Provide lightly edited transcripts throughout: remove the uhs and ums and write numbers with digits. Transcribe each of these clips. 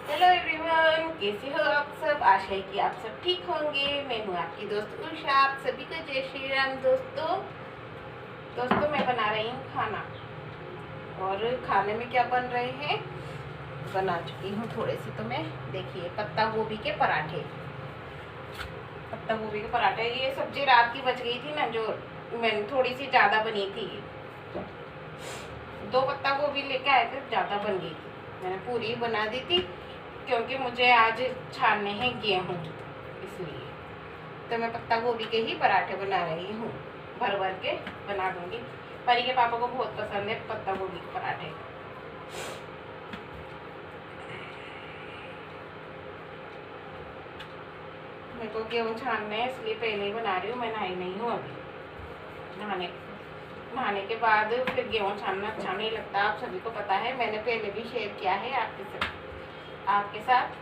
Hello everyone, कैसे हो आप सब। आशा है कि आप सब ठीक होंगे। मैं हूँ आपकी दोस्त उषा। आप सभी को जय श्री राम। दोस्तों मैं बना रही हूँ खाना। और खाने में क्या बन रहे हैं, बना चुकी हूँ थोड़े से। तो मैं देखिए, पत्ता गोभी के पराठे। ये सब्जी रात की बच गई थी ना, जो मैंने थोड़ी सी ज़्यादा बनी थी। 2 पत्ता गोभी लेके आए थे, ज़्यादा बन गई थी। मैंने पूरी बना दी थी क्योंकि मुझे आज छानने हैं गेहूँ, इसलिए। तो मैं पत्ता गोभी के ही पराठे बना रही हूँ। भर भर के बना दूंगी। परी के पापा को बहुत पसंद है पत्ता गोभी के पराठे। मेरे को गेहूँ छानने है, इसलिए पहले ही बना रही हूँ। मैं नहाई नहीं हूँ अभी। नहाने के बाद फिर गेहूँ छानना अच्छा नहीं लगता, आप सभी को पता है। मैंने पहले भी शेयर किया है आपके साथ।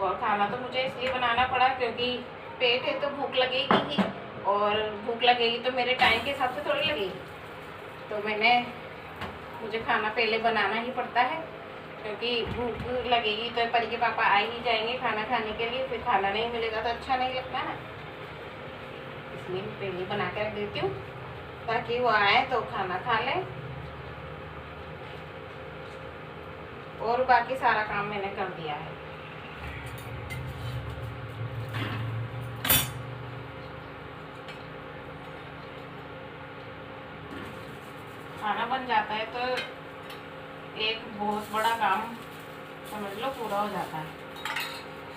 और खाना तो मुझे इसलिए बनाना पड़ा क्योंकि पेट है तो भूख लगेगी ही, और भूख लगेगी तो मेरे टाइम के हिसाब से थोड़ी लगेगी। तो मुझे खाना पहले बनाना ही पड़ता है, क्योंकि भूख लगेगी तो परी के पापा आ ही जाएंगे खाना खाने के लिए। फिर खाना नहीं मिलेगा तो अच्छा नहीं लगता है, इसलिए पहले बना के रख देती हूँ ताकि वो आए तो खाना खा लें। और बाकी सारा काम मैंने कर दिया है। खाना बन जाता है तो एक बहुत बड़ा काम समझ लो पूरा हो जाता है,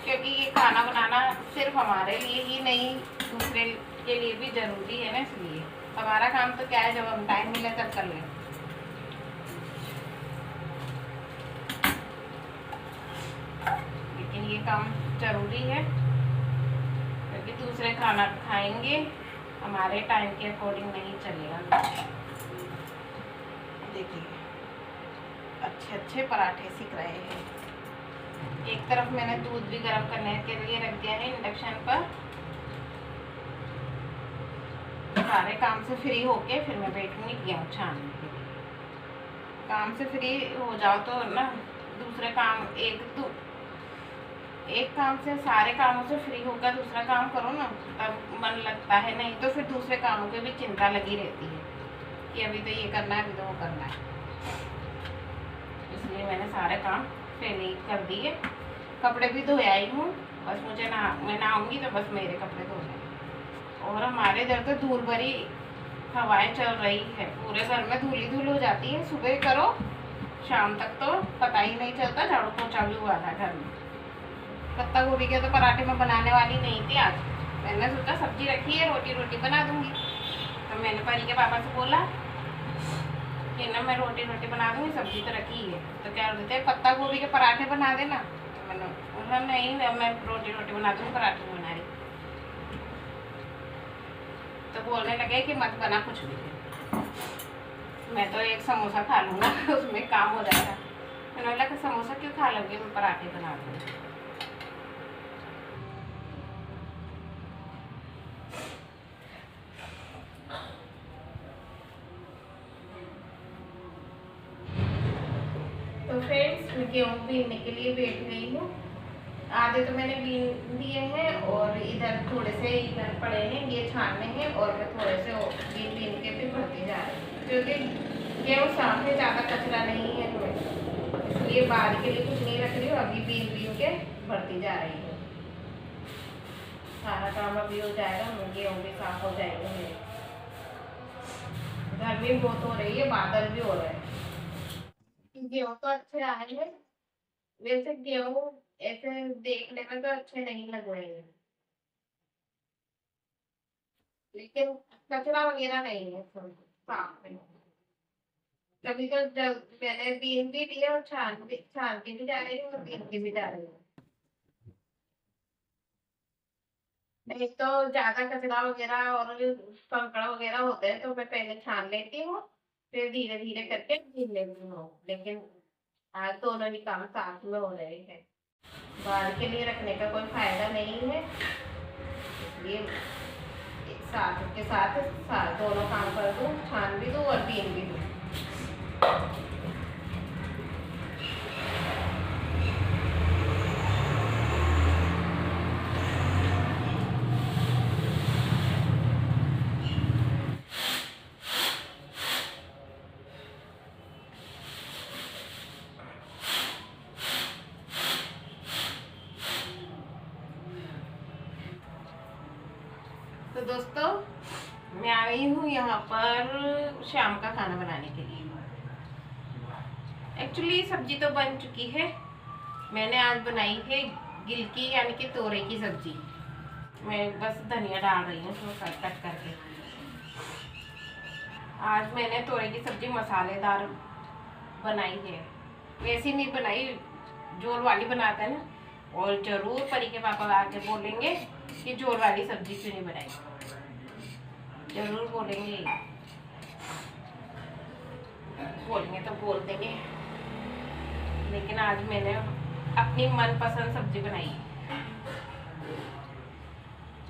क्योंकि ये खाना बनाना सिर्फ हमारे लिए ही नहीं, दूसरे के लिए भी जरूरी है ना। इसलिए हमारा काम तो क्या है, जब हम टाइम मिले तब कर लें। लेकिन ये काम जरूरी है क्योंकि दूसरे खाना खाएंगे, हमारे टाइम के अकॉर्डिंग नहीं चलेगा। देखिए, अच्छे अच्छे पराठे सीख रहे हैं। एक तरफ मैंने दूध भी गर्म करने के लिए रख दिया है इंडक्शन पर। सारे काम से फ्री होके फिर मैं बैठूंगी गेहूँ छानने के लिए। काम से फ्री हो जाओ तो ना, दूसरे काम एक काम से, सारे कामों से फ्री होकर दूसरा काम करो ना, तब मन लगता है। नहीं तो फिर दूसरे कामों की भी चिंता लगी रहती है कि अभी तो ये करना है, अभी तो वो करना है। इसलिए मैंने सारे काम पहले ही कर दिए। कपड़े भी धो आई हूँ, बस मैं नहाऊंगी तो बस मेरे कपड़े धो जाए। और हमारे इधर तो धूल भरी हवाएं चल रही है, पूरे घर में धूल ही धूल हो जाती है। सुबह करो शाम तक तो पता ही नहीं चलता, झाड़ू पोछा भी हुआ था घर में। पत्ता गोभी के तो पराठे में बनाने वाली नहीं थी आज। मैंने सोचा सब्जी रखी है, रोटी बना दूंगी। तो मैंने परी के पापा से बोला कि ना मैं रोटी बना दूंगी, सब्जी तो रखी है। तो क्या बोलते हैं, पत्ता गोभी के पराठे बना देना। तो मैंने बोला नहीं, मैं रोटी बना दूंगी, पराठे बना रही। तो बोलने लगे कि मत बना कुछ भी, मैं तो एक समोसा खा लूँगा उसमें काम हो जाएगा। मैंने बोला कि समोसा क्यों खा लोगे, मैं पराठे बना दूँगी। तो फ्रेंड्स, मैं गेहूँ बीनने के लिए बैठ गई हूँ। आधे तो मैंने बीन दिए हैं और इधर थोड़े से इधर पड़े हैं, ये छानने हैं। और मैं थोड़े से बीन के भी भरती जा रही हूँ, क्योंकि गेहूँ साफ है, ज़्यादा कचरा नहीं है तो इसलिए बाद के लिए कुछ नहीं रख रही हूँ। अभी बीन के भरती जा रही हूँ। सारा काम अभी हो जाएगा, गेहूँ भी साफ हो जाएंगे मेरे। गर्मी बहुत हो रही है, बादल भी हो रहे हैं। गेहूँ तो अच्छे आए हैं, वैसे गेहूँ ऐसे देखने में तो अच्छे नहीं लग रहे हैं, लेकिन कचरा वगैरह नहीं है, सब साफ है। कभी तो जब मैंने बीन भी दिया और छान के भी जा रही हूँ और बीन के भी जा रही हूँ। नहीं तो ज्यादा कचरा वगैरह और कंकड़ वगैरह होते हैं तो मैं पहले छान लेती हूँ, फिर धीरे धीरे करके बीन लेती हूँ। लेकिन आज दोनों ही काम साथ में हो रहे हैं। बाद के लिए रखने का कोई फायदा नहीं है, इसलिए साथ के साथ दोनों काम कर दूँ, छान भी दूँ और बीन भी दूँ। दोस्तों मैं आ गई हूँ यहाँ पर शाम का खाना बनाने के लिए। एक्चुअली सब्जी तो बन चुकी है। मैंने आज बनाई है गिलकी यानी कि तोरई की सब्जी। मैं बस धनिया डाल रही हूँ तो कट करके। आज मैंने तोरई की सब्जी मसालेदार बनाई है, वैसी नहीं बनाई, जोर वाली बनाते हैं ना। और ज़रूर परी के पापा आके बोलेंगे कि जोर वाली सब्जी क्यों नहीं बनाई, ज़रूर बोलेंगे। बोलेंगे तो बोल देंगे, लेकिन आज मैंने अपनी मनपसंद सब्जी बनाई है।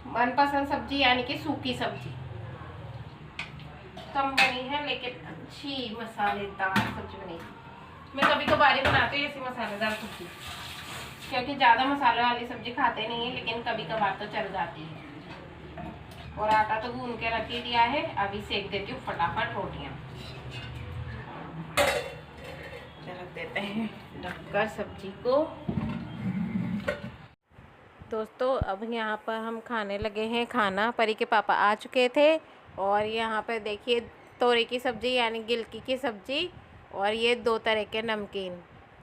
मनपसंद सब्जी यानी कि सूखी सब्जी। कम बनी है लेकिन अच्छी मसालेदार सब्जी बनी। मैं कभी कभार ही बनाती हूँ ऐसी मसालेदार सब्जी, क्योंकि ज़्यादा मसाले वाली सब्जी खाते नहीं है, लेकिन कभी कभार तो चल जाती है। और आटा तो गूंद के रख ही दिया है, अभी सेक देती हूँ फटाफट रोटियाँ। रख देते हैं ढककर सब्जी को। दोस्तों अब यहाँ पर हम खाने लगे हैं खाना। परी के पापा आ चुके थे और यहाँ पर देखिए तोरई की सब्जी यानी गिलकी की सब्जी, और ये 2 तरह के नमकीन।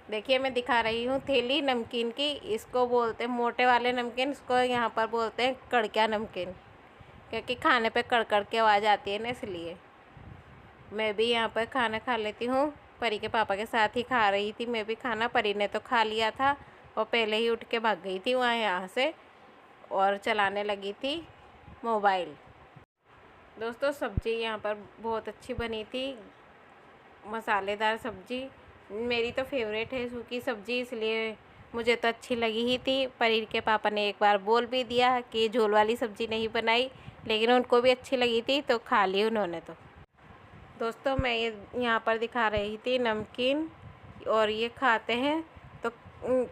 देखिए मैं दिखा रही हूँ थैली नमकीन की। इसको बोलते हैं मोटे वाले नमकीन, इसको यहाँ पर बोलते हैं कड़किया नमकीन, क्योंकि खाने पे कड़कड़ की आवाज़ आती है ना, इसलिए। मैं भी यहाँ पर खाना खा लेती हूँ, परी के पापा के साथ ही खा रही थी मैं भी खाना। परी ने तो खा लिया था और पहले ही उठ के भाग गई थी वहाँ यहाँ से, और चलाने लगी थी मोबाइल। दोस्तों सब्ज़ी यहाँ पर बहुत अच्छी बनी थी, मसालेदार सब्ज़ी। मेरी तो फेवरेट है सूखी सब्ज़ी, इसलिए मुझे तो अच्छी लगी ही थी। पनीर के पापा ने एक बार बोल भी दिया कि झोल वाली सब्ज़ी नहीं बनाई, लेकिन उनको भी अच्छी लगी थी तो खा ली उन्होंने तो। दोस्तों मैं ये यहाँ पर दिखा रही थी नमकीन, और ये खाते हैं तो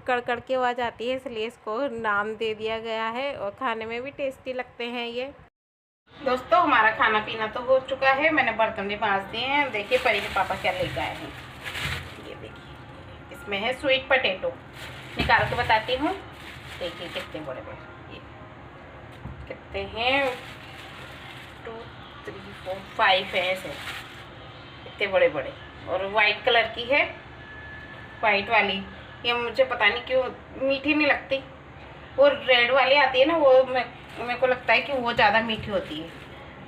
कड़कड़ की आवाज़ आती है, इसलिए इसको नाम दे दिया गया है, और खाने में भी टेस्टी लगते हैं ये। दोस्तों हमारा खाना पीना तो हो चुका है, मैंने बर्तन भी मांज दिए हैं। देखिए परी के पापा क्या लेकर आए हैं, ये देखिए इसमें है स्वीट पोटैटो। निकाल के बताती हूँ। देखिए कितने बड़े बड़े, ये कितने हैं, 2 3 4 5 है ऐसे, इतने बड़े बड़े। और वाइट कलर की है, वाइट वाली। ये मुझे पता नहीं क्यों मीठी नहीं लगती, और रेड वाली आती है ना, वो मेरे को लगता है कि वो ज़्यादा मीठी होती है।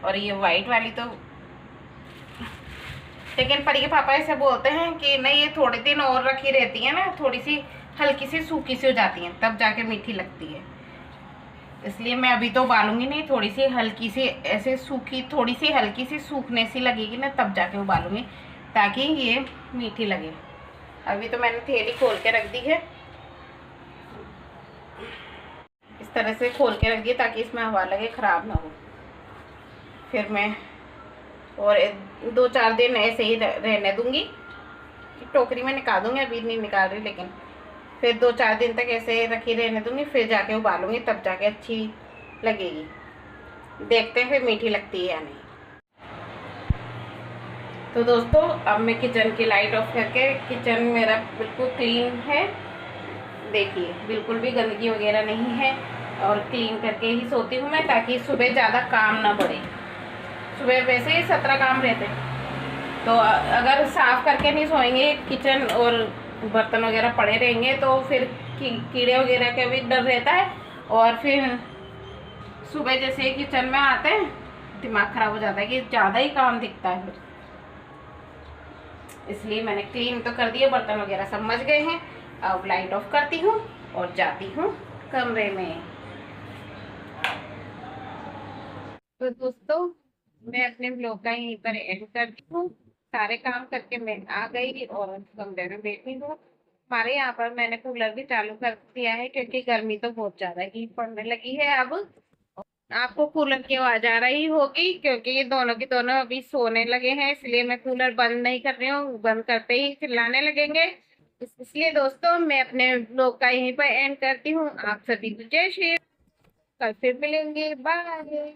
और ये वाइट वाली तो, लेकिन परी के पापा ऐसे बोलते हैं कि नहीं ये थोड़े दिन और रखी रहती है ना, थोड़ी सी हल्की सी सूखी सी हो जाती हैं, तब जाके मीठी लगती है। इसलिए मैं अभी तो उबालूंगी नहीं, थोड़ी सी हल्की सी ऐसे सूखी, थोड़ी सी हल्की सी सूखने सी लगेगी ना, तब जाके उबालूंगी, ताकि ये मीठी लगे। अभी तो मैंने थैली खोल के रख दी है, इस तरह से खोल के रख दिए ताकि इसमें हवा लगे, ख़राब ना हो। फिर मैं और 2-4 दिन ऐसे ही रहने दूंगी, टोकरी में निकाल दूंगी, अभी नहीं निकाल रही, लेकिन फिर 2-4 दिन तक ऐसे रखी रहने दूंगी, फिर जाके उबालूंगी, तब जाके अच्छी लगेगी। देखते हैं फिर मीठी लगती है या नहीं। तो दोस्तों अब मैं किचन की लाइट ऑफ करके, किचन मेरा बिल्कुल क्लीन है, देखिए बिल्कुल भी गंदगी वगैरह नहीं है, और क्लीन करके ही सोती हूँ मैं, ताकि सुबह ज़्यादा काम ना बढ़े। सुबह वैसे ही 17 काम रहते हैं, तो अगर साफ़ करके नहीं सोएंगे किचन और बर्तन वगैरह पड़े रहेंगे, तो फिर कीड़े वगैरह का भी डर रहता है, और फिर सुबह जैसे किचन में आते हैं दिमाग ख़राब हो जाता है कि ज़्यादा ही काम दिखता है फिर। इसलिए मैंने क्लीन तो कर दिया, बर्तन वगैरह सब मच गए हैं। अब लाइट ऑफ करती हूँ और जाती हूँ कमरे में। तो दोस्तों मैं अपने ब्लॉग का यहीं पर एंड करती हूँ। सारे काम करके मैं आ गई और कमरे में बैठी हूँ। हमारे यहाँ पर मैंने कूलर भी चालू कर दिया है, क्योंकि गर्मी तो बहुत ज़्यादा ही पड़ने लगी है। अब आपको कूलर की आवाज़ आ रही होगी, क्योंकि ये दोनों की दोनों अभी सोने लगे हैं, इसलिए मैं कूलर बंद नहीं कर रही हूँ, बंद करते ही चिल्लाने लगेंगे। इसलिए दोस्तों मैं अपने ब्लॉग का यहीं पर एंड करती हूँ। आप सभी को जय श्री, कल फिर मिलेंगे, बाय।